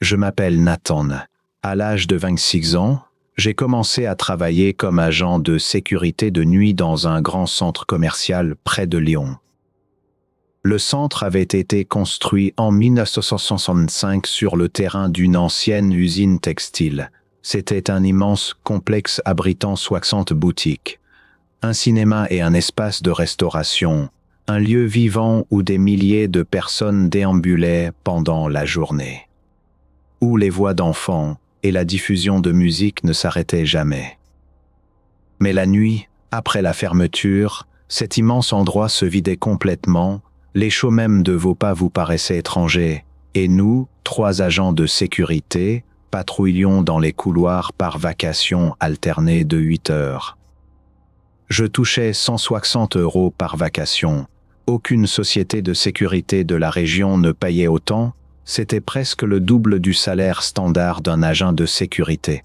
Je m'appelle Nathan. À l'âge de 26 ans, j'ai commencé à travailler comme agent de sécurité de nuit dans un grand centre commercial près de Lyon. Le centre avait été construit en 1965 sur le terrain d'une ancienne usine textile. C'était un immense complexe abritant 60 boutiques, un cinéma et un espace de restauration, un lieu vivant où des milliers de personnes déambulaient pendant la journée, où les voix d'enfants et la diffusion de musique ne s'arrêtaient jamais. Mais la nuit, après la fermeture, cet immense endroit se vidait complètement, les chauds même de vos pas vous paraissaient étrangers, et nous, 3 agents de sécurité, patrouillions dans les couloirs par vacation alternée de 8 heures. Je touchais 160 € par vacation. Aucune société de sécurité de la région ne payait autant, c'était presque le double du salaire standard d'un agent de sécurité.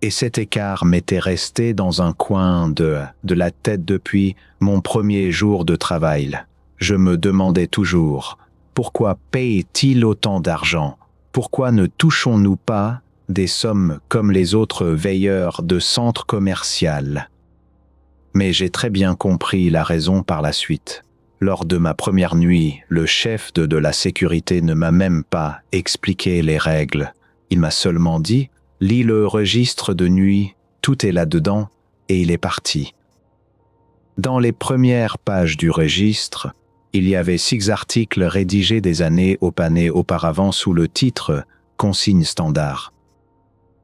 Et cet écart m'était resté dans un coin de la tête depuis mon premier jour de travail. Je me demandais toujours, pourquoi paye-t-il autant d'argent? Pourquoi ne touchons-nous pas des sommes comme les autres veilleurs de centre commercial? Mais j'ai très bien compris la raison par la suite. Lors de ma première nuit, le chef de la sécurité ne m'a même pas expliqué les règles. Il m'a seulement dit « Lis le registre de nuit, tout est là-dedans » et il est parti. Dans les premières pages du registre, il y avait 6 articles rédigés des années auparavant sous le titre « Consigne standard ».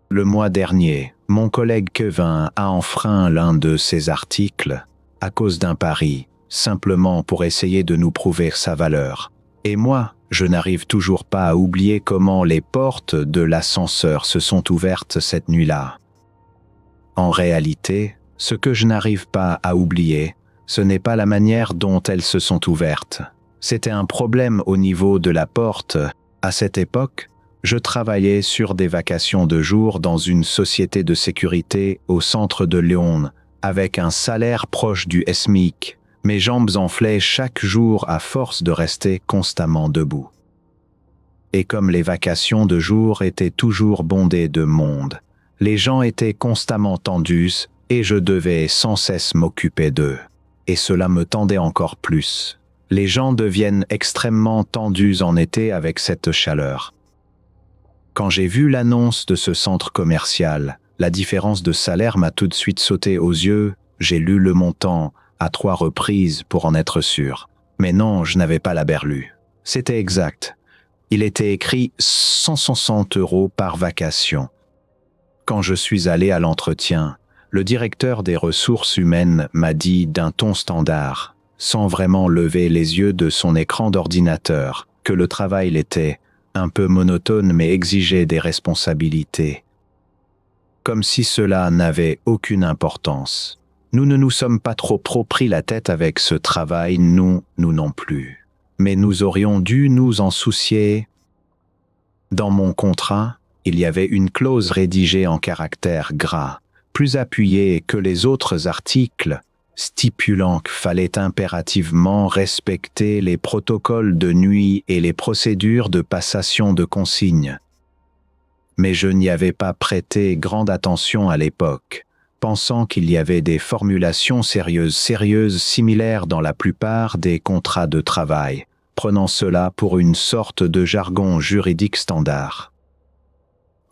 Le mois dernier, mon collègue Kevin a enfreint l'un de ces articles à cause d'un pari, simplement pour essayer de nous prouver sa valeur. Et moi, je n'arrive toujours pas à oublier comment les portes de l'ascenseur se sont ouvertes cette nuit-là. En réalité, ce que je n'arrive pas à oublier, ce n'est pas la manière dont elles se sont ouvertes. C'était un problème au niveau de la porte. À cette époque, je travaillais sur des vacations de jour dans une société de sécurité au centre de Lyon, avec un salaire proche du SMIC. Mes jambes enflaient chaque jour à force de rester constamment debout. Et comme les vacations de jour étaient toujours bondées de monde, les gens étaient constamment tendus et je devais sans cesse m'occuper d'eux. Et cela me tendait encore plus. Les gens deviennent extrêmement tendus en été avec cette chaleur. Quand j'ai vu l'annonce de ce centre commercial, la différence de salaire m'a tout de suite sauté aux yeux. J'ai lu le montant à 3 reprises pour en être sûr. Mais non, je n'avais pas la berlue. C'était exact. Il était écrit 160 € par vacation. Quand je suis allé à l'entretien, le directeur des ressources humaines m'a dit d'un ton standard, sans vraiment lever les yeux de son écran d'ordinateur, que le travail était un peu monotone mais exigeait des responsabilités. Comme si cela n'avait aucune importance. Nous ne nous sommes pas trop pris la tête avec ce travail, nous non plus. Mais nous aurions dû nous en soucier. Dans mon contrat, il y avait une clause rédigée en caractères gras, plus appuyée que les autres articles, stipulant qu'il fallait impérativement respecter les protocoles de nuit et les procédures de passation de consignes. Mais je n'y avais pas prêté grande attention à l'époque, pensant qu'il y avait des formulations sérieuses similaires dans la plupart des contrats de travail, prenant cela pour une sorte de jargon juridique standard.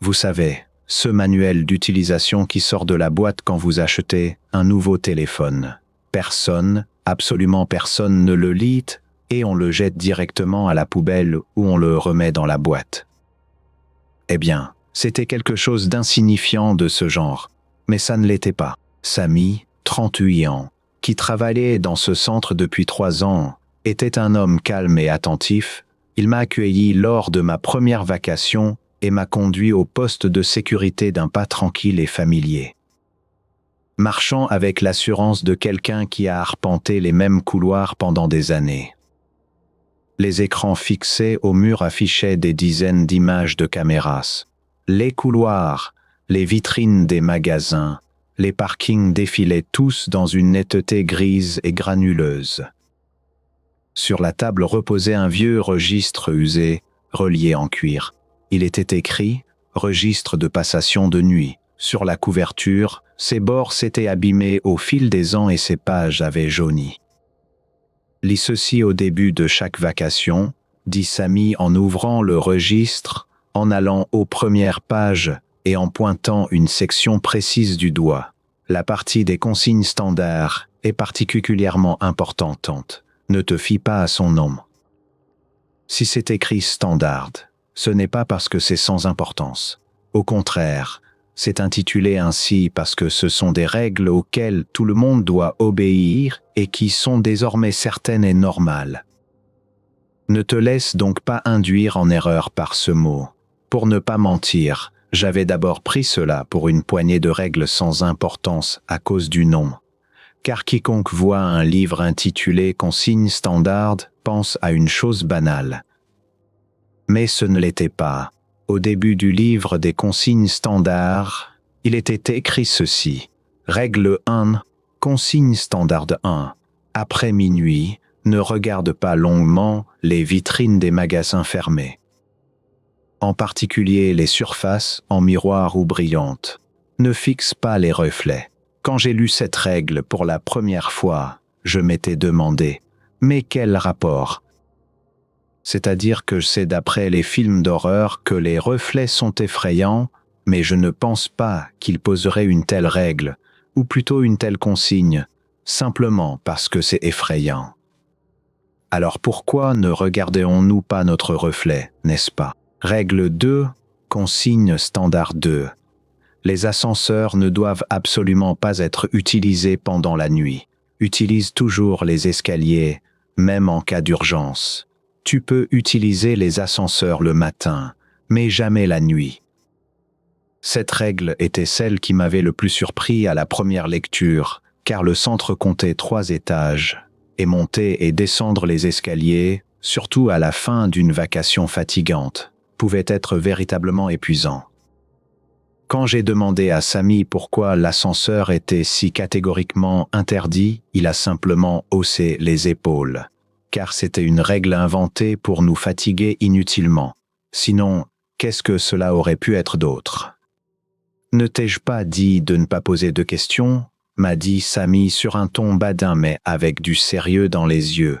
Vous savez, ce manuel d'utilisation qui sort de la boîte quand vous achetez un nouveau téléphone. Personne, absolument personne ne le lit et on le jette directement à la poubelle ou on le remet dans la boîte. Eh bien, c'était quelque chose d'insignifiant de ce genre, mais ça ne l'était pas. Samy, 38 ans, qui travaillait dans ce centre depuis 3 ans, était un homme calme et attentif. Il m'a accueilli lors de ma première vacation et m'a conduit au poste de sécurité d'un pas tranquille et familier. Marchant avec l'assurance de quelqu'un qui a arpenté les mêmes couloirs pendant des années. Les écrans fixés au mur affichaient des dizaines d'images de caméras. Les couloirs, les vitrines des magasins, les parkings défilaient tous dans une netteté grise et granuleuse. Sur la table reposait un vieux registre usé, relié en cuir. Il était écrit « Registre de passation de nuit ». Sur la couverture, ses bords s'étaient abîmés au fil des ans et ses pages avaient jauni. « Lis ceci au début de chaque vacation », dit Samy en ouvrant le registre, en allant aux premières pages et en pointant une section précise du doigt. La partie des consignes standards est particulièrement importante. Ne te fie pas à son nom. Si c'est écrit standard, ce n'est pas parce que c'est sans importance. Au contraire, c'est intitulé ainsi parce que ce sont des règles auxquelles tout le monde doit obéir et qui sont désormais certaines et normales. Ne te laisse donc pas induire en erreur par ce mot. Pour ne pas mentir, j'avais d'abord pris cela pour une poignée de règles sans importance à cause du nom. Car quiconque voit un livre intitulé « Consignes standard » pense à une chose banale. Mais ce ne l'était pas. Au début du livre des consignes standards, il était écrit ceci. Règle 1, consigne standard 1. Après minuit, ne regarde pas longuement les vitrines des magasins fermés. En particulier les surfaces en miroir ou brillantes. Ne fixe pas les reflets. Quand j'ai lu cette règle pour la première fois, je m'étais demandé « Mais quel rapport ?» C'est-à-dire que c'est d'après les films d'horreur que les reflets sont effrayants, mais je ne pense pas qu'il poserait une telle règle, ou plutôt une telle consigne, simplement parce que c'est effrayant. Alors pourquoi ne regardons-nous pas notre reflet, n'est-ce pas? Règle 2, consigne standard 2. Les ascenseurs ne doivent absolument pas être utilisés pendant la nuit. Utilise toujours les escaliers, même en cas d'urgence. Tu peux utiliser les ascenseurs le matin, mais jamais la nuit. Cette règle était celle qui m'avait le plus surpris à la première lecture, car le centre comptait 3 étages, et monter et descendre les escaliers, surtout à la fin d'une vacation fatigante, pouvait être véritablement épuisant. Quand j'ai demandé à Samy pourquoi l'ascenseur était si catégoriquement interdit, il a simplement haussé les épaules. Car c'était une règle inventée pour nous fatiguer inutilement. Sinon, qu'est-ce que cela aurait pu être d'autre? Ne t'ai-je pas dit de ne pas poser de questions? M'a dit Samy sur un ton badin mais avec du sérieux dans les yeux.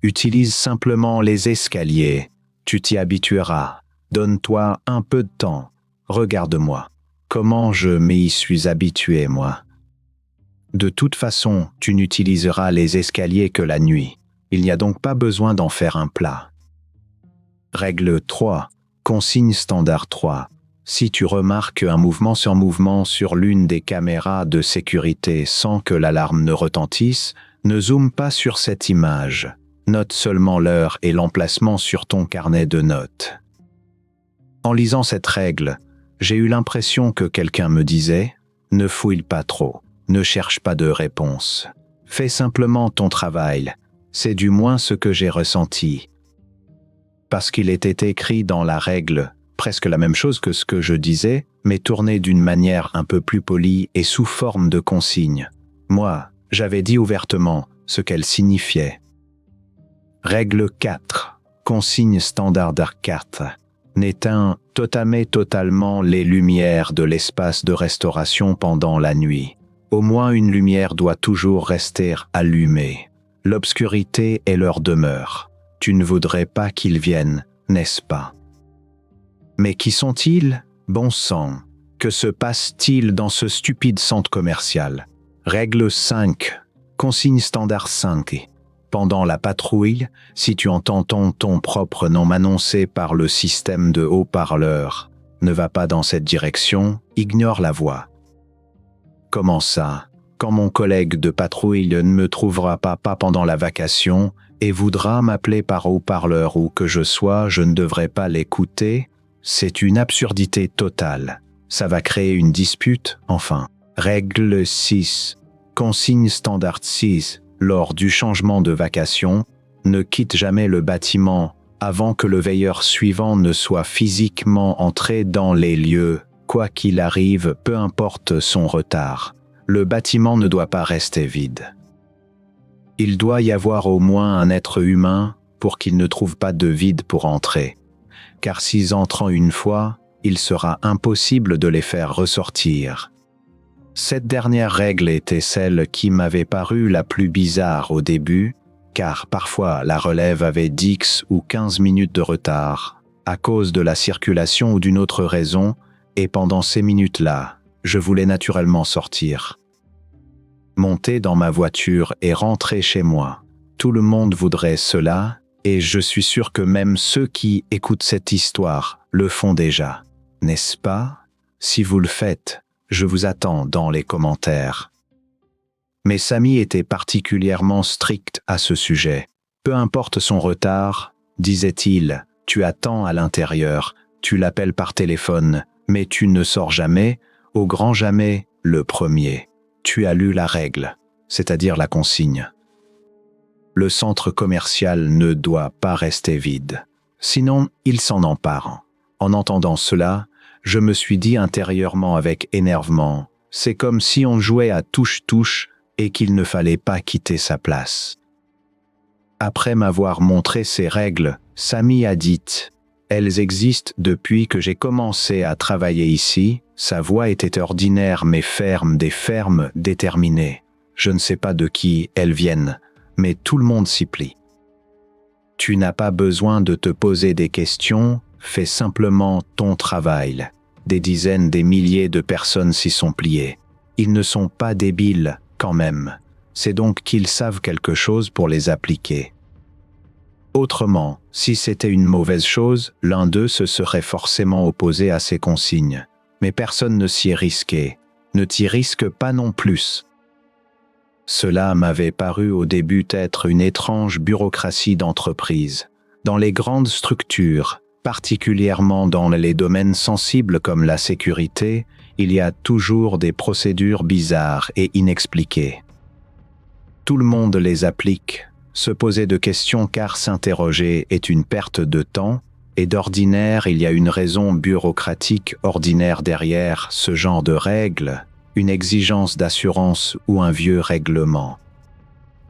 Utilise simplement les escaliers. Tu t'y habitueras. Donne-toi un peu de temps. Regarde-moi. Comment je m'y suis habitué, moi? De toute façon, tu n'utiliseras les escaliers que la nuit. Il n'y a donc pas besoin d'en faire un plat. Règle 3. Consigne standard 3. Si tu remarques un mouvement sur l'une des caméras de sécurité sans que l'alarme ne retentisse, ne zoome pas sur cette image. Note seulement l'heure et l'emplacement sur ton carnet de notes. En lisant cette règle, j'ai eu l'impression que quelqu'un me disait « Ne fouille pas trop, ne cherche pas de réponse. Fais simplement ton travail. » C'est du moins ce que j'ai ressenti. Parce qu'il était écrit dans la règle, presque la même chose que ce que je disais, mais tourné d'une manière un peu plus polie et sous forme de consigne. Moi, j'avais dit ouvertement ce qu'elle signifiait. Règle 4. Consigne standard 4. N'éteins totalement les lumières de l'espace de restauration pendant la nuit. Au moins une lumière doit toujours rester allumée. L'obscurité est leur demeure. Tu ne voudrais pas qu'ils viennent, n'est-ce pas? Mais qui sont-ils? Bon sang! Que se passe-t-il dans ce stupide centre commercial? Règle 5. Consigne standard 5. Pendant la patrouille, si tu entends ton propre nom annoncé par le système de haut-parleurs, ne va pas dans cette direction, ignore la voix. Comment ça? Quand mon collègue de patrouille ne me trouvera pas pendant la vacation et voudra m'appeler par haut-parleur où que je sois, je ne devrais pas l'écouter? C'est une absurdité totale. Ça va créer une dispute, enfin. Règle 6. Consigne standard 6. Lors du changement de vacation, ne quitte jamais le bâtiment avant que le veilleur suivant ne soit physiquement entré dans les lieux, quoi qu'il arrive, peu importe son retard. Le bâtiment ne doit pas rester vide. Il doit y avoir au moins un être humain pour qu'il ne trouve pas de vide pour entrer. car s'ils entrent une fois, il sera impossible de les faire ressortir. Cette dernière règle était celle qui m'avait paru la plus bizarre au début, car parfois la relève avait 10 ou 15 minutes de retard, à cause de la circulation ou d'une autre raison, et pendant ces minutes-là, je voulais naturellement sortir. Monter dans ma voiture et rentrer chez moi. Tout le monde voudrait cela, et je suis sûr que même ceux qui écoutent cette histoire le font déjà. N'est-ce pas? Si vous le faites, je vous attends dans les commentaires. Mais Samy était particulièrement strict à ce sujet. Peu importe son retard, disait-il, tu attends à l'intérieur, tu l'appelles par téléphone, mais tu ne sors jamais, au grand jamais, le premier. Tu as lu la règle, c'est-à-dire la consigne. Le centre commercial ne doit pas rester vide. Sinon, il s'en empare. En entendant cela, je me suis dit intérieurement avec énervement, c'est comme si on jouait à touche-touche et qu'il ne fallait pas quitter sa place. Après m'avoir montré ces règles, Samy a dit « Elles existent depuis que j'ai commencé à travailler ici. » Sa voix était ordinaire mais ferme, des fermes déterminées. Je ne sais pas de qui elles viennent, mais tout le monde s'y plie. Tu n'as pas besoin de te poser des questions, fais simplement ton travail. Des dizaines, des milliers de personnes s'y sont pliées. Ils ne sont pas débiles, quand même. C'est donc qu'ils savent quelque chose pour les appliquer. Autrement, si c'était une mauvaise chose, l'un d'eux se serait forcément opposé à ces consignes. Mais personne ne s'y est risqué. Ne t'y risque pas non plus. Cela m'avait paru au début être une étrange bureaucratie d'entreprise. Dans les grandes structures, particulièrement dans les domaines sensibles comme la sécurité, il y a toujours des procédures bizarres et inexpliquées. Tout le monde les applique. Se poser de questions car s'interroger est une perte de temps, et d'ordinaire il y a une raison bureaucratique ordinaire derrière ce genre de règles, une exigence d'assurance ou un vieux règlement.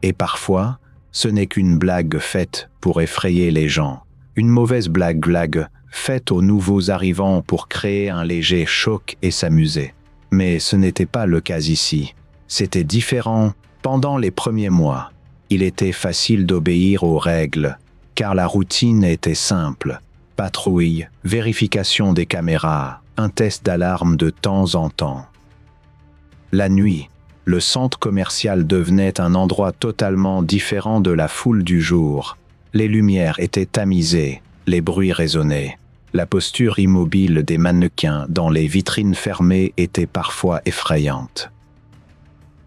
Et parfois, ce n'est qu'une blague faite pour effrayer les gens. Une mauvaise blague faite aux nouveaux arrivants pour créer un léger choc et s'amuser. Mais ce n'était pas le cas ici. C'était différent. Pendant les premiers mois, il était facile d'obéir aux règles, car la routine était simple. Patrouille, vérification des caméras, un test d'alarme de temps en temps. La nuit, le centre commercial devenait un endroit totalement différent de la foule du jour. Les lumières étaient tamisées, les bruits résonnaient. La posture immobile des mannequins dans les vitrines fermées était parfois effrayante.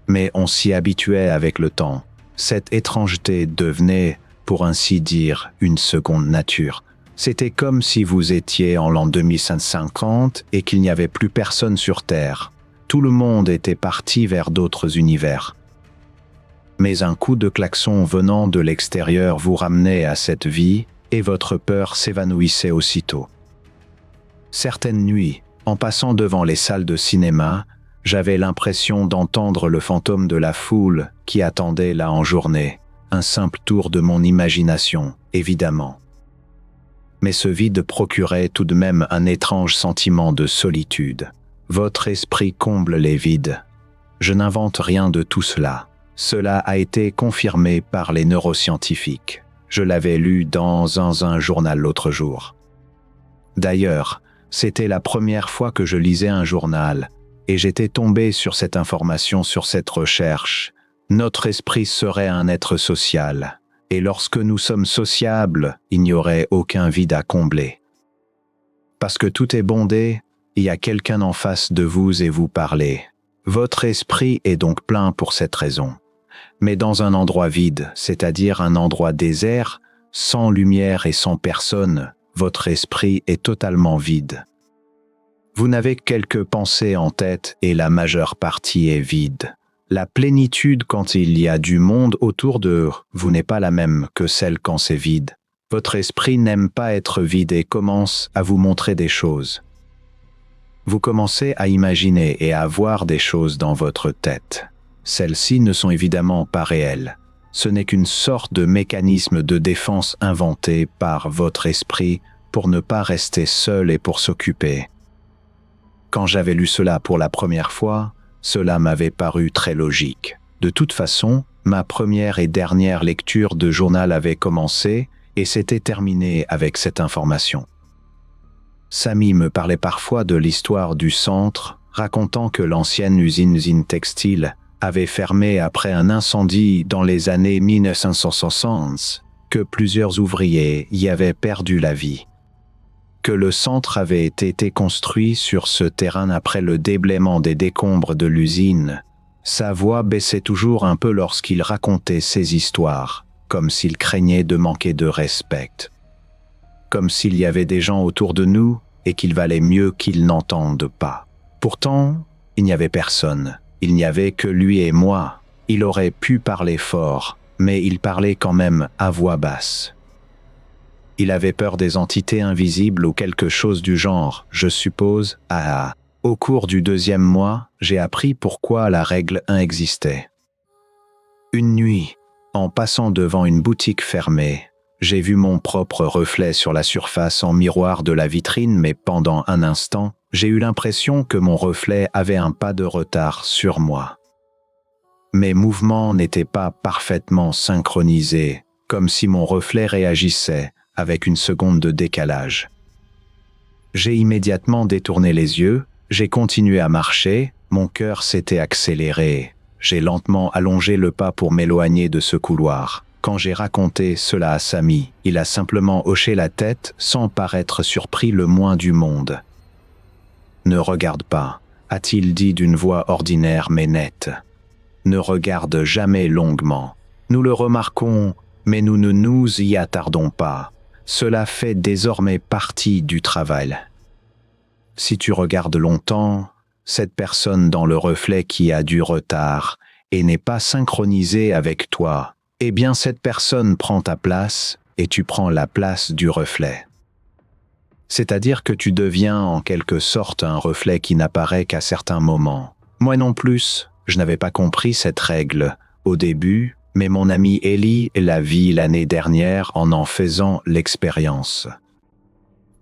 Mais on s'y habituait avec le temps. Cette étrangeté devenait, pour ainsi dire, une seconde nature. C'était comme si vous étiez en l'an 2550 et qu'il n'y avait plus personne sur Terre. Tout le monde était parti vers d'autres univers. Mais un coup de klaxon venant de l'extérieur vous ramenait à cette vie et votre peur s'évanouissait aussitôt. Certaines nuits, en passant devant les salles de cinéma, j'avais l'impression d'entendre le fantôme de la foule qui attendait là en journée, un simple tour de mon imagination, évidemment. Mais ce vide procurait tout de même un étrange sentiment de solitude. Votre esprit comble les vides. Je n'invente rien de tout cela. Cela a été confirmé par les neuroscientifiques. Je l'avais lu dans un journal l'autre jour. D'ailleurs, c'était la première fois que je lisais un journal, et j'étais tombé sur cette information, sur cette recherche. Notre esprit serait un être social, et lorsque nous sommes sociables, il n'y aurait aucun vide à combler. Parce que tout est bondé, il y a quelqu'un en face de vous et vous parlez. Votre esprit est donc plein pour cette raison. Mais dans un endroit vide, c'est-à-dire un endroit désert, sans lumière et sans personne, votre esprit est totalement vide. Vous n'avez que quelques pensées en tête et la majeure partie est vide. La plénitude quand il y a du monde autour de vous n'est pas la même que celle quand c'est vide. Votre esprit n'aime pas être vide et commence à vous montrer des choses. Vous commencez à imaginer et à voir des choses dans votre tête. Celles-ci ne sont évidemment pas réelles. Ce n'est qu'une sorte de mécanisme de défense inventé par votre esprit pour ne pas rester seul et pour s'occuper. Quand j'avais lu cela pour la première fois, cela m'avait paru très logique. De toute façon, ma première et dernière lecture de journal avait commencé et s'était terminée avec cette information. Samy me parlait parfois de l'histoire du centre, racontant que l'ancienne usine textile avait fermé après un incendie dans les années 1960, que plusieurs ouvriers y avaient perdu la vie, que le centre avait été construit sur ce terrain après le déblaiement des décombres de l'usine. Sa voix baissait toujours un peu lorsqu'il racontait ces histoires, comme s'il craignait de manquer de respect. Comme s'il y avait des gens autour de nous et qu'il valait mieux qu'ils n'entendent pas. Pourtant, il n'y avait personne. Il n'y avait que lui et moi. Il aurait pu parler fort, mais il parlait quand même à voix basse. Il avait peur des entités invisibles ou quelque chose du genre, je suppose. Au cours du 2e mois, j'ai appris pourquoi la règle 1 existait. Une nuit, en passant devant une boutique fermée, j'ai vu mon propre reflet sur la surface en miroir de la vitrine, mais pendant un instant, j'ai eu l'impression que mon reflet avait un pas de retard sur moi. Mes mouvements n'étaient pas parfaitement synchronisés, comme si mon reflet réagissait avec une seconde de décalage. J'ai immédiatement détourné les yeux, j'ai continué à marcher, mon cœur s'était accéléré. J'ai lentement allongé le pas pour m'éloigner de ce couloir. Quand j'ai raconté cela à Samy, il a simplement hoché la tête sans paraître surpris le moins du monde. « Ne regarde pas », a-t-il dit d'une voix ordinaire mais nette. « Ne regarde jamais longuement. Nous le remarquons, mais nous ne nous y attardons pas. Cela fait désormais partie du travail. Si tu regardes longtemps, cette personne dans le reflet qui a du retard et n'est pas synchronisée avec toi, eh bien cette personne prend ta place et tu prends la place du reflet. C'est-à-dire que tu deviens en quelque sorte un reflet qui n'apparaît qu'à certains moments. Moi non plus, je n'avais pas compris cette règle au début, mais mon amie Ellie l'a vit l'année dernière en faisant l'expérience.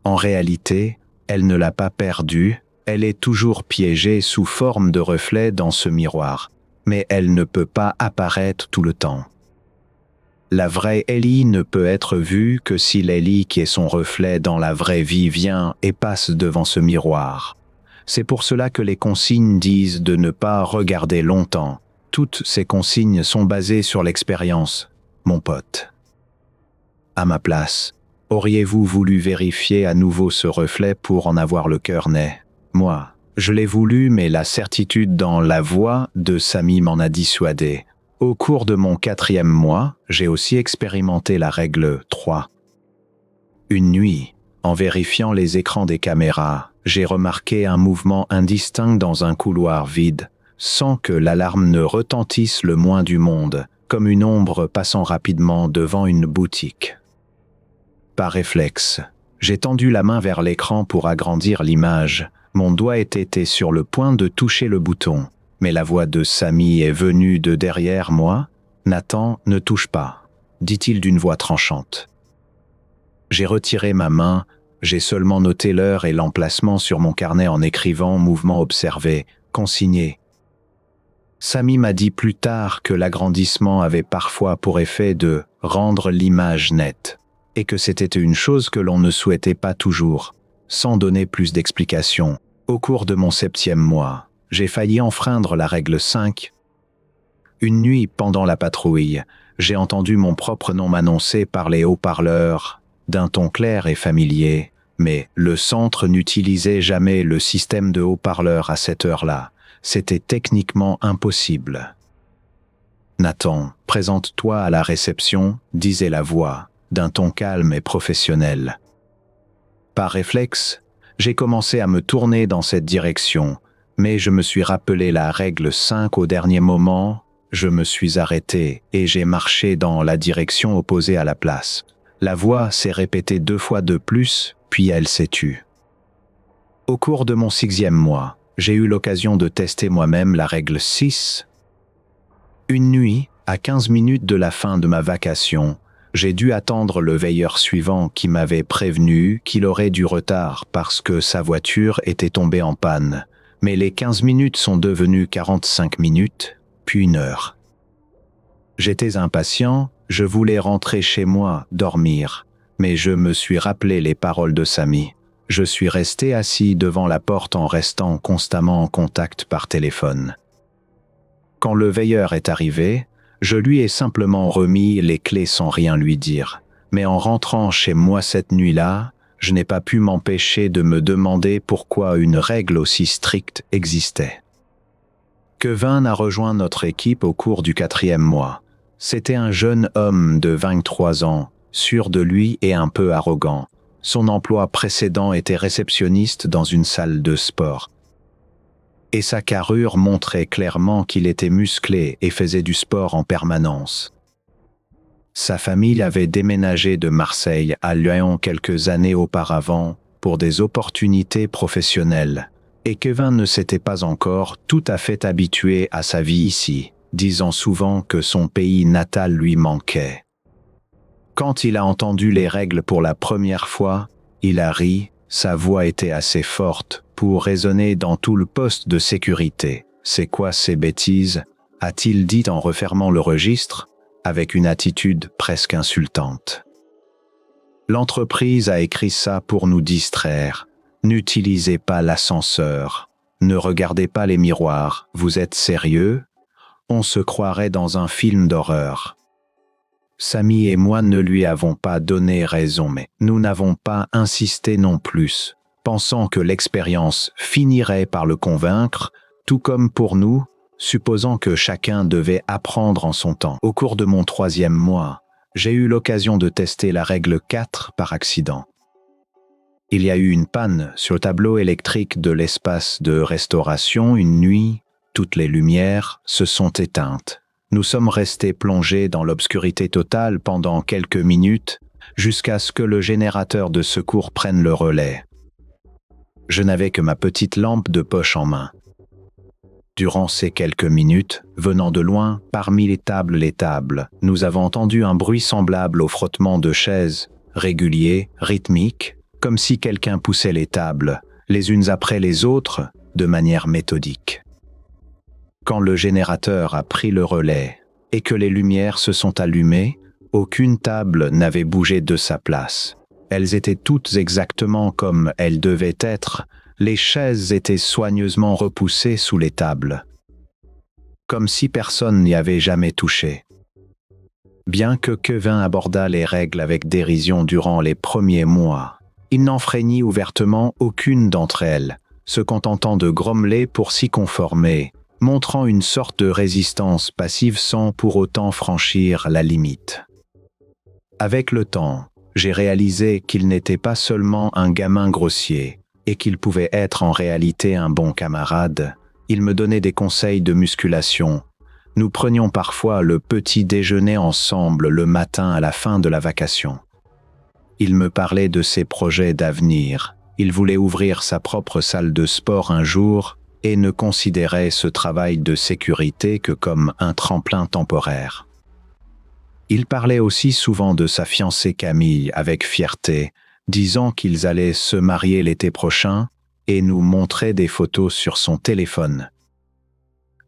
En réalité, elle ne l'a pas perdue, elle est toujours piégée sous forme de reflet dans ce miroir, mais elle ne peut pas apparaître tout le temps. La vraie Ellie ne peut être vue que si l'Ellie qui est son reflet dans la vraie vie vient et passe devant ce miroir. C'est pour cela que les consignes disent de ne pas regarder longtemps. Toutes ces consignes sont basées sur l'expérience, mon pote. À ma place, auriez-vous voulu vérifier à nouveau ce reflet pour en avoir le cœur net? Moi, je l'ai voulu, mais la certitude dans la voix de Samy m'en a dissuadé. Au cours de mon 4e mois, j'ai aussi expérimenté la règle 3. Une nuit, en vérifiant les écrans des caméras, j'ai remarqué un mouvement indistinct dans un couloir vide, sans que l'alarme ne retentisse le moins du monde, comme une ombre passant rapidement devant une boutique. Par réflexe, j'ai tendu la main vers l'écran pour agrandir l'image. Mon doigt était sur le point de toucher le bouton, mais la voix de Samy est venue de derrière moi. « Nathan, ne touche pas », dit-il d'une voix tranchante. J'ai retiré ma main, j'ai seulement noté l'heure et l'emplacement sur mon carnet en écrivant « mouvement observé, consigné ». Samy m'a dit plus tard que l'agrandissement avait parfois pour effet de rendre l'image nette, et que c'était une chose que l'on ne souhaitait pas toujours. Sans donner plus d'explications, au cours de mon 7e mois, j'ai failli enfreindre la règle 5. Une nuit, pendant la patrouille, j'ai entendu mon propre nom m'annoncer par les haut-parleurs, d'un ton clair et familier, mais le centre n'utilisait jamais le système de haut-parleurs à cette heure-là. C'était techniquement impossible. « Nathan, présente-toi à la réception », disait la voix, d'un ton calme et professionnel. Par réflexe, j'ai commencé à me tourner dans cette direction, mais je me suis rappelé la règle 5 au dernier moment, je me suis arrêté et j'ai marché dans la direction opposée à la place. La voix s'est répétée 2 fois de plus, puis elle s'est tue. Au cours de mon 6e mois, j'ai eu l'occasion de tester moi-même la règle 6. Une nuit, à 15 minutes de la fin de ma vacation, J'ai dû attendre le veilleur suivant qui m'avait prévenu qu'il aurait du retard parce que sa voiture était tombée en panne. Mais les 15 minutes sont devenues 45 minutes, puis 1 heure. J'étais impatient, je voulais rentrer chez moi, dormir. Mais je me suis rappelé les paroles de Samy. Je suis resté assis devant la porte en restant constamment en contact par téléphone. Quand le veilleur est arrivé, je lui ai simplement remis les clés sans rien lui dire. Mais en rentrant chez moi cette nuit-là, je n'ai pas pu m'empêcher de me demander pourquoi une règle aussi stricte existait. Kevin a rejoint notre équipe au cours du 4e mois. C'était un jeune homme de 23 ans, sûr de lui et un peu arrogant. Son emploi précédent était réceptionniste dans une salle de sport. Et sa carrure montrait clairement qu'il était musclé et faisait du sport en permanence. Sa famille avait déménagé de Marseille à Lyon quelques années auparavant pour des opportunités professionnelles, et Kevin ne s'était pas encore tout à fait habitué à sa vie ici, disant souvent que son pays natal lui manquait. Quand il a entendu les règles pour la première fois, il a ri, sa voix était assez forte pour résonner dans tout le poste de sécurité. « C'est quoi ces bêtises ?» a-t-il dit en refermant le registre, avec une attitude presque insultante. L'entreprise a écrit ça pour nous distraire. N'utilisez pas l'ascenseur. Ne regardez pas les miroirs. Vous êtes sérieux ? On se croirait dans un film d'horreur. Samy et moi ne lui avons pas donné raison, mais nous n'avons pas insisté non plus, pensant que l'expérience finirait par le convaincre, tout comme pour nous, supposant que chacun devait apprendre en son temps. Au cours de mon 3e mois, j'ai eu l'occasion de tester la règle 4 par accident. Il y a eu une panne sur le tableau électrique de l'espace de restauration une nuit, toutes les lumières se sont éteintes. Nous sommes restés plongés dans l'obscurité totale pendant quelques minutes, jusqu'à ce que le générateur de secours prenne le relais. Je n'avais que ma petite lampe de poche en main. Durant ces quelques minutes, venant de loin, parmi les tables, nous avons entendu un bruit semblable au frottement de chaises, régulier, rythmique, comme si quelqu'un poussait les tables, les unes après les autres, de manière méthodique. Quand le générateur a pris le relais et que les lumières se sont allumées, aucune table n'avait bougé de sa place. Elles étaient toutes exactement comme elles devaient être, les chaises étaient soigneusement repoussées sous les tables, comme si personne n'y avait jamais touché. Bien que Kevin abordât les règles avec dérision durant les premiers mois, il n'enfreignit ouvertement aucune d'entre elles, se contentant de grommeler pour s'y conformer, montrant une sorte de résistance passive sans pour autant franchir la limite. Avec le temps, j'ai réalisé qu'il n'était pas seulement un gamin grossier et qu'il pouvait être en réalité un bon camarade. Il me donnait des conseils de musculation. Nous prenions parfois le petit déjeuner ensemble le matin à la fin de la vacation. Il me parlait de ses projets d'avenir. Il voulait ouvrir sa propre salle de sport un jour et ne considérait ce travail de sécurité que comme un tremplin temporaire. Il parlait aussi souvent de sa fiancée Camille avec fierté, disant qu'ils allaient se marier l'été prochain et nous montrait des photos sur son téléphone.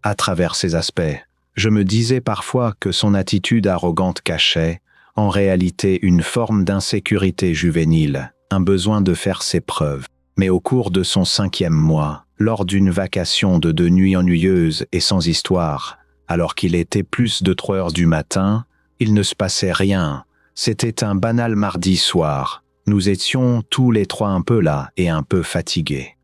À travers ces aspects, je me disais parfois que son attitude arrogante cachait, en réalité, une forme d'insécurité juvénile, un besoin de faire ses preuves. Mais au cours de son 5e mois, lors d'une vacation de 2 nuits ennuyeuses et sans histoire, alors qu'il était plus de 3 heures du matin, il ne se passait rien. C'était un banal mardi soir. Nous étions tous les 3 un peu las et un peu fatigués.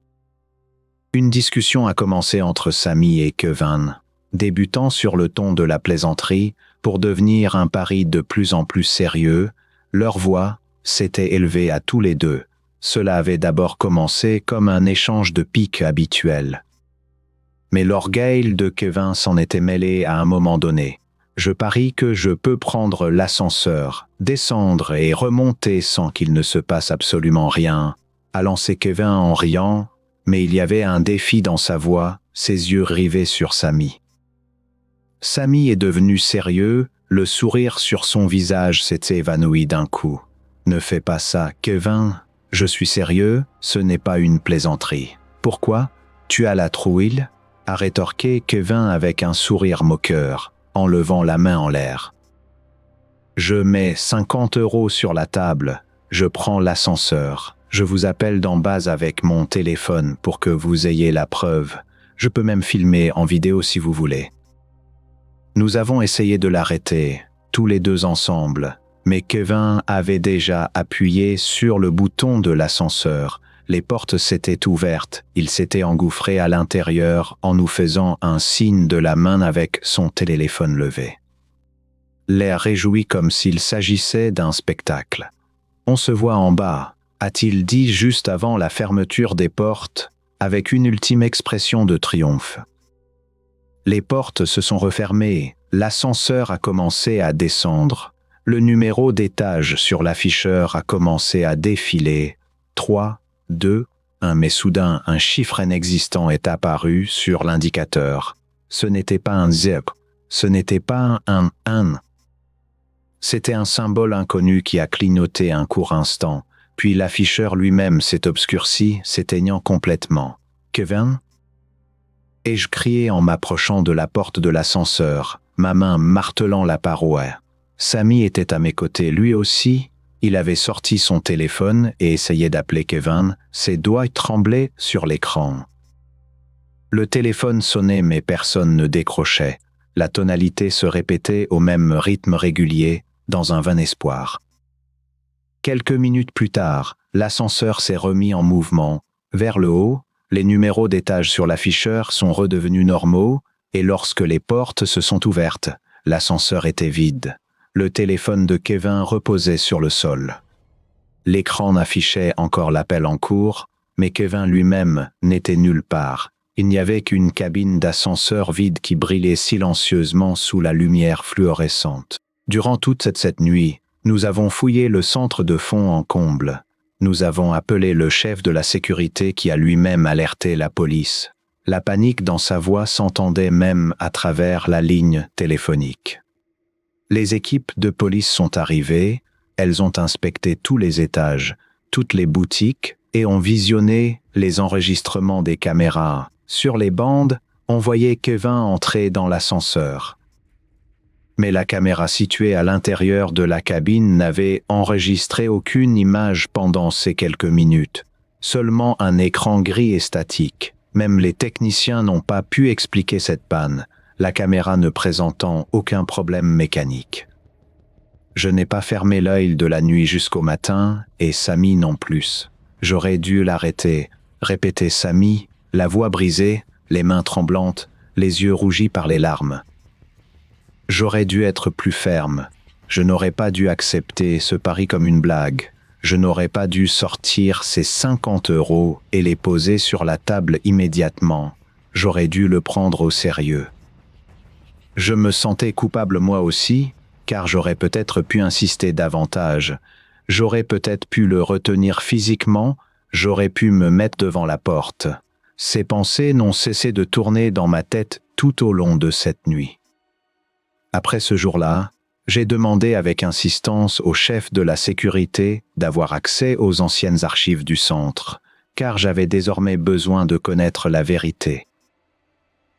Une discussion a commencé entre Samy et Kevin, débutant sur le ton de la plaisanterie pour devenir un pari de plus en plus sérieux. Leur voix s'était élevée à tous les deux. Cela avait d'abord commencé comme un échange de piques habituel. Mais l'orgueil de Kevin s'en était mêlé à un moment donné. Je parie que je peux prendre l'ascenseur, descendre et remonter sans qu'il ne se passe absolument rien, a lancé Kevin en riant, mais il y avait un défi dans sa voix, ses yeux rivés sur Samy. Samy est devenu sérieux, Le sourire sur son visage s'était évanoui d'un coup. « Ne fais pas ça, Kevin. Je suis sérieux, ce n'est pas une plaisanterie. »« Pourquoi ? Tu as la trouille ?» a rétorqué Kevin avec un sourire moqueur, en levant la main en l'air. « Je mets 50 € sur la table, je prends l'ascenseur. Je vous appelle d'en bas avec mon téléphone pour que vous ayez la preuve. Je peux même filmer en vidéo si vous voulez. » Nous avons essayé de l'arrêter, tous les deux ensemble, mais Kevin avait déjà appuyé sur le bouton de l'ascenseur. Les portes s'étaient ouvertes, il s'était engouffré à l'intérieur en nous faisant un signe de la main avec son téléphone levé. L'air réjoui comme s'il s'agissait d'un spectacle. « On se voit en bas », a-t-il dit juste avant la fermeture des portes, avec une ultime expression de triomphe. Les portes se sont refermées, l'ascenseur a commencé à descendre, le numéro d'étage sur l'afficheur a commencé à défiler. 3, 2, 1, mais soudain un chiffre inexistant est apparu sur l'indicateur. Ce n'était pas un zip, ce n'était pas un 1. C'était un symbole inconnu qui a clignoté un court instant, puis l'afficheur lui-même s'est obscurci, s'éteignant complètement. « Kevin ?» ai-je crié en m'approchant de la porte de l'ascenseur, ma main martelant la paroi. Samy était à mes côtés, lui aussi. Il avait sorti son téléphone et essayait d'appeler Kevin, ses doigts tremblaient sur l'écran. Le téléphone sonnait mais personne ne décrochait. La tonalité se répétait au même rythme régulier, dans un vain espoir. Quelques minutes plus tard, l'ascenseur s'est remis en mouvement. Vers le haut, les numéros d'étage sur l'afficheur sont redevenus normaux, et lorsque les portes se sont ouvertes, l'ascenseur était vide. Le téléphone de Kevin reposait sur le sol. L'écran affichait encore l'appel en cours, mais Kevin lui-même n'était nulle part. Il n'y avait qu'une cabine d'ascenseur vide qui brillait silencieusement sous la lumière fluorescente. Durant toute cette nuit, nous avons fouillé le centre de fond en comble. Nous avons appelé le chef de la sécurité qui a lui-même alerté la police. La panique dans sa voix s'entendait même à travers la ligne téléphonique. Les équipes de police sont arrivées, elles ont inspecté tous les étages, toutes les boutiques et ont visionné les enregistrements des caméras. Sur les bandes, on voyait Kevin entrer dans l'ascenseur. Mais la caméra située à l'intérieur de la cabine n'avait enregistré aucune image pendant ces quelques minutes. Seulement un écran gris et statique. Même les techniciens n'ont pas pu expliquer cette panne, la caméra ne présentant aucun problème mécanique. Je n'ai pas fermé l'œil de la nuit jusqu'au matin, et Samy non plus. J'aurais dû l'arrêter, répétait Samy, la voix brisée, les mains tremblantes, les yeux rougis par les larmes. J'aurais dû être plus ferme. Je n'aurais pas dû accepter ce pari comme une blague. Je n'aurais pas dû sortir ces 50 € et les poser sur la table immédiatement. J'aurais dû le prendre au sérieux. Je me sentais coupable moi aussi, car j'aurais peut-être pu insister davantage. J'aurais peut-être pu le retenir physiquement, j'aurais pu me mettre devant la porte. Ces pensées n'ont cessé de tourner dans ma tête tout au long de cette nuit. Après ce jour-là, j'ai demandé avec insistance au chef de la sécurité d'avoir accès aux anciennes archives du centre, car j'avais désormais besoin de connaître la vérité.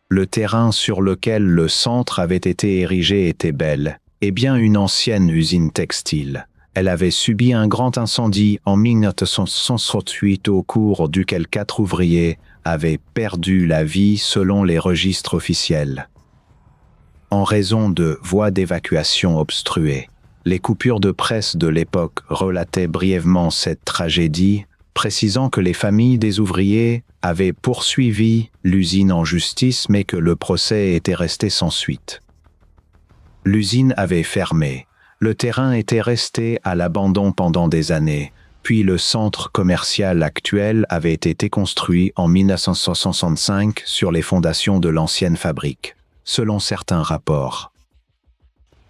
Le terrain sur lequel le centre avait été érigé était bel, et bien une ancienne usine textile. Elle avait subi un grand incendie en 1968 au cours duquel 4 ouvriers avaient perdu la vie selon les registres officiels. En raison de voies d'évacuation obstruées, les coupures de presse de l'époque relataient brièvement cette tragédie, précisant que les familles des ouvriers avaient poursuivi l'usine en justice mais que le procès était resté sans suite. L'usine avait fermé, le terrain était resté à l'abandon pendant des années, puis le centre commercial actuel avait été construit en 1965 sur les fondations de l'ancienne fabrique. Selon certains rapports.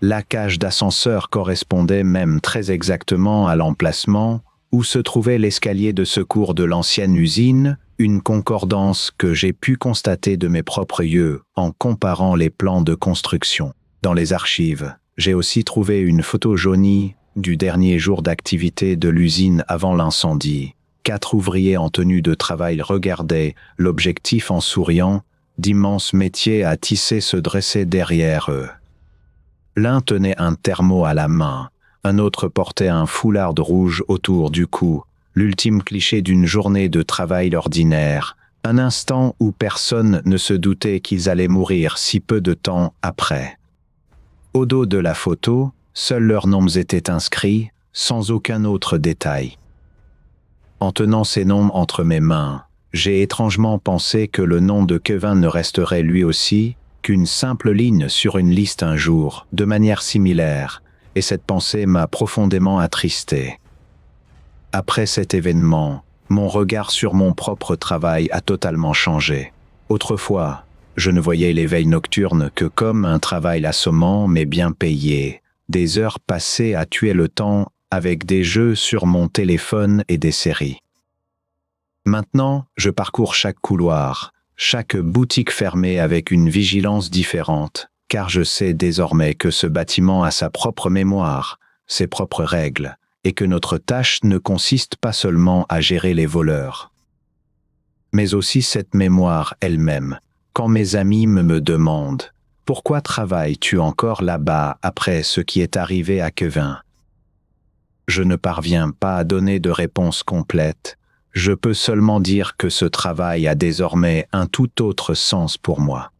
La cage d'ascenseur correspondait même très exactement à l'emplacement où se trouvait l'escalier de secours de l'ancienne usine, une concordance que j'ai pu constater de mes propres yeux en comparant les plans de construction. Dans les archives, J'ai aussi trouvé une photo jaunie du dernier jour d'activité de l'usine avant l'incendie. 4 ouvriers en tenue de travail regardaient l'objectif en souriant, d'immenses métiers à tisser se dressaient derrière eux. L'un tenait un thermo à la main, un autre portait un foulard rouge autour du cou, l'ultime cliché d'une journée de travail ordinaire, un instant où personne ne se doutait qu'ils allaient mourir si peu de temps après. Au dos de la photo, seuls leurs noms étaient inscrits, sans aucun autre détail. En tenant ces noms entre mes mains, j'ai étrangement pensé que le nom de Kevin ne resterait lui aussi qu'une simple ligne sur une liste un jour, de manière similaire, et cette pensée m'a profondément attristé. Après cet événement, mon regard sur mon propre travail a totalement changé. Autrefois, je ne voyais l'éveil nocturne que comme un travail assommant mais bien payé, des heures passées à tuer le temps avec des jeux sur mon téléphone et des séries. Maintenant, je parcours chaque couloir, chaque boutique fermée avec une vigilance différente, car je sais désormais que ce bâtiment a sa propre mémoire, ses propres règles, et que notre tâche ne consiste pas seulement à gérer les voleurs, mais aussi cette mémoire elle-même. Quand mes amis me demandent « Pourquoi travailles-tu encore là-bas après ce qui est arrivé à Kevin ?» Je ne parviens pas à donner de réponse complète. Je peux seulement dire que ce travail a désormais un tout autre sens pour moi.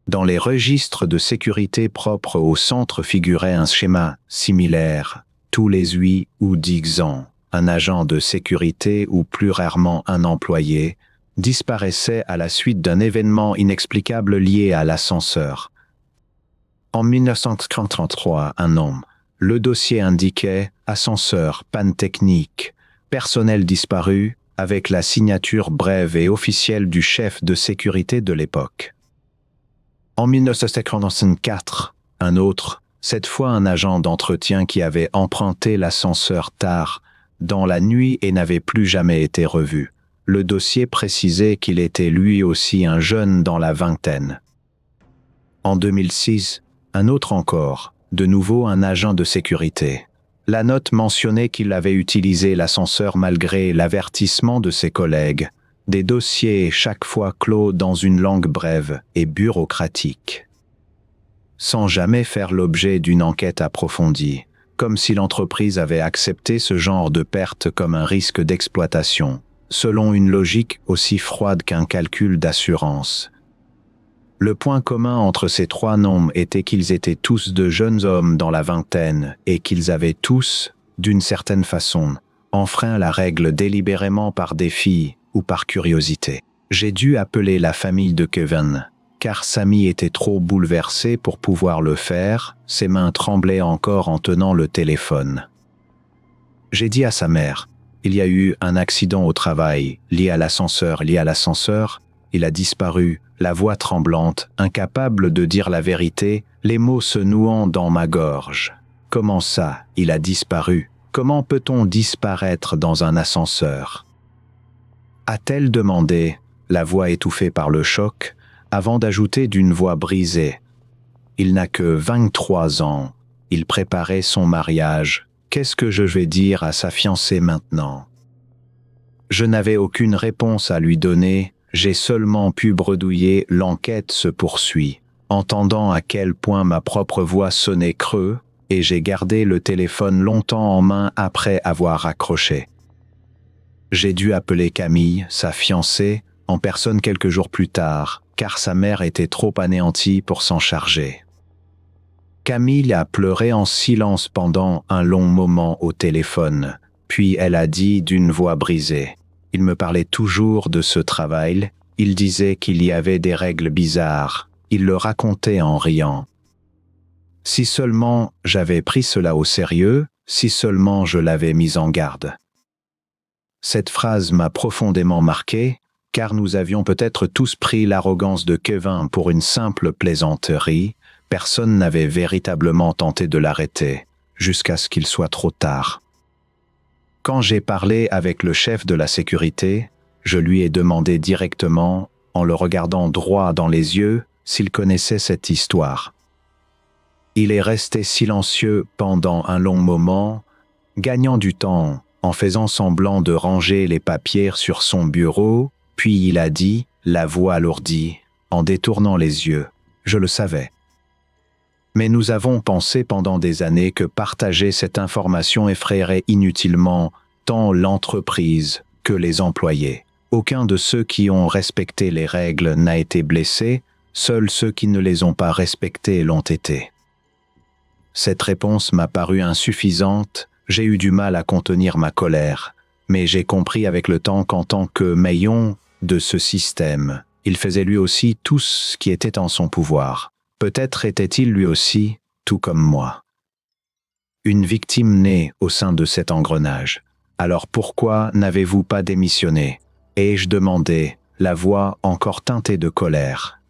Dans les registres de sécurité propres au centre figurait un schéma similaire. Tous les 8 ou 10 ans, un agent de sécurité ou plus rarement un employé disparaissait à la suite d'un événement inexplicable lié à l'ascenseur. En 1933, un nom. Le dossier indiquait « Ascenseur, panne technique, personnel disparu » avec la signature brève et officielle du chef de sécurité de l'époque. En 1954, un autre, cette fois un agent d'entretien qui avait emprunté l'ascenseur tard dans la nuit et n'avait plus jamais été revu. Le dossier précisait qu'il était lui aussi un jeune dans la vingtaine. En 2006, un autre encore, de nouveau un agent de sécurité. La note mentionnait qu'il avait utilisé l'ascenseur malgré l'avertissement de ses collègues. Des dossiers chaque fois clos dans une langue brève et bureaucratique, sans jamais faire l'objet d'une enquête approfondie, comme si l'entreprise avait accepté ce genre de perte comme un risque d'exploitation, selon une logique aussi froide qu'un calcul d'assurance. Le point commun entre ces 3 noms était qu'ils étaient tous de jeunes hommes dans la vingtaine et qu'ils avaient tous, d'une certaine façon, enfreint la règle délibérément par défi ou par curiosité. J'ai dû appeler la famille de Kevin, car Sammy était trop bouleversé pour pouvoir le faire, ses mains tremblaient encore en tenant le téléphone. J'ai dit à sa mère, il y a eu un accident au travail, lié à l'ascenseur, il a disparu, la voix tremblante, incapable de dire la vérité, les mots se nouant dans ma gorge. Comment ça, il a disparu? Comment peut-on disparaître dans un ascenseur? A-t-elle demandé, la voix étouffée par le choc, avant d'ajouter d'une voix brisée. Il n'a que 23 ans, il préparait son mariage. Qu'est-ce que je vais dire à sa fiancée maintenant? Je n'avais aucune réponse à lui donner, j'ai seulement pu bredouiller « L'enquête se poursuit », entendant à quel point ma propre voix sonnait creux, et j'ai gardé le téléphone longtemps en main après avoir raccroché. J'ai dû appeler Camille, sa fiancée, en personne quelques jours plus tard, car sa mère était trop anéantie pour s'en charger. Camille a pleuré en silence pendant un long moment au téléphone, puis elle a dit d'une voix brisée. Il me parlait toujours de ce travail, il disait qu'il y avait des règles bizarres, il le racontait en riant. Si seulement j'avais pris cela au sérieux, si seulement je l'avais mis en garde. Cette phrase m'a profondément marqué, car nous avions peut-être tous pris l'arrogance de Kevin pour une simple plaisanterie, personne n'avait véritablement tenté de l'arrêter, jusqu'à ce qu'il soit trop tard. Quand j'ai parlé avec le chef de la sécurité, je lui ai demandé directement, en le regardant droit dans les yeux, s'il connaissait cette histoire. Il est resté silencieux pendant un long moment, gagnant du temps en faisant semblant de ranger les papiers sur son bureau, puis il a dit, la voix alourdie, en détournant les yeux. Je le savais. Mais nous avons pensé pendant des années que partager cette information effrayerait inutilement tant l'entreprise que les employés. Aucun de ceux qui ont respecté les règles n'a été blessé, seuls ceux qui ne les ont pas respectées l'ont été. Cette réponse m'a paru insuffisante, j'ai eu du mal à contenir ma colère, mais j'ai compris avec le temps qu'en tant que maillon de ce système, il faisait lui aussi tout ce qui était en son pouvoir. Peut-être était-il lui aussi, tout comme moi, une victime née au sein de cet engrenage. Alors pourquoi n'avez-vous pas démissionné? Ai-je demandé, la voix encore teintée de colère.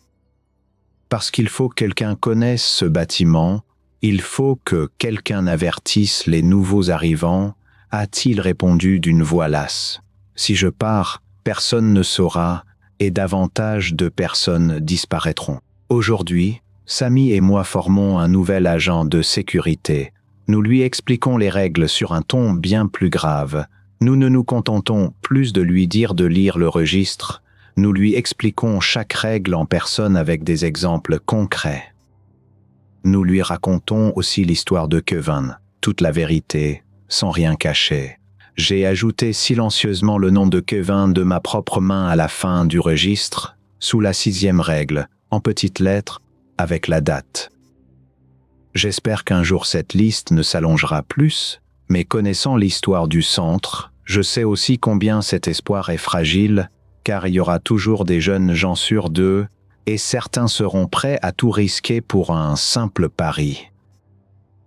Parce qu'il faut que quelqu'un connaisse ce bâtiment, il faut que quelqu'un avertisse les nouveaux arrivants, a-t-il répondu d'une voix lasse. Si je pars, personne ne saura, et davantage de personnes disparaîtront. Aujourd'hui, Samy et moi formons un nouvel agent de sécurité. Nous lui expliquons les règles sur un ton bien plus grave. Nous ne nous contentons plus de lui dire de lire le registre, nous lui expliquons chaque règle en personne avec des exemples concrets. Nous lui racontons aussi l'histoire de Kevin, toute la vérité, sans rien cacher. J'ai ajouté silencieusement le nom de Kevin de ma propre main à la fin du registre, sous la 6e règle, en petites lettres, avec la date. J'espère qu'un jour cette liste ne s'allongera plus, mais connaissant l'histoire du centre, je sais aussi combien cet espoir est fragile, car il y aura toujours des jeunes gens sûrs d'eux, et certains seront prêts à tout risquer pour un simple pari.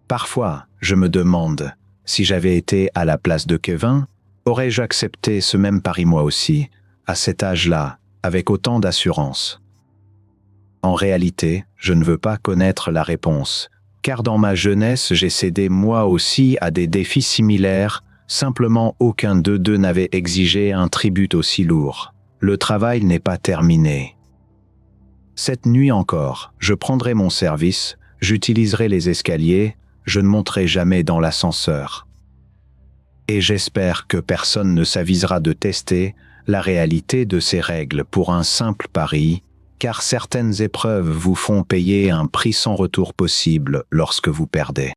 Parfois, je me demande, si j'avais été à la place de Kevin, aurais-je accepté ce même pari moi aussi, à cet âge-là, avec autant d'assurance? En réalité, je ne veux pas connaître la réponse, car dans ma jeunesse, j'ai cédé moi aussi à des défis similaires, simplement aucun d'eux n'avait exigé un tribut aussi lourd. Le travail n'est pas terminé. Cette nuit encore, je prendrai mon service, j'utiliserai les escaliers, je ne monterai jamais dans l'ascenseur. Et j'espère que personne ne s'avisera de tester la réalité de ces règles pour un simple pari, car certaines épreuves vous font payer un prix sans retour possible lorsque vous perdez.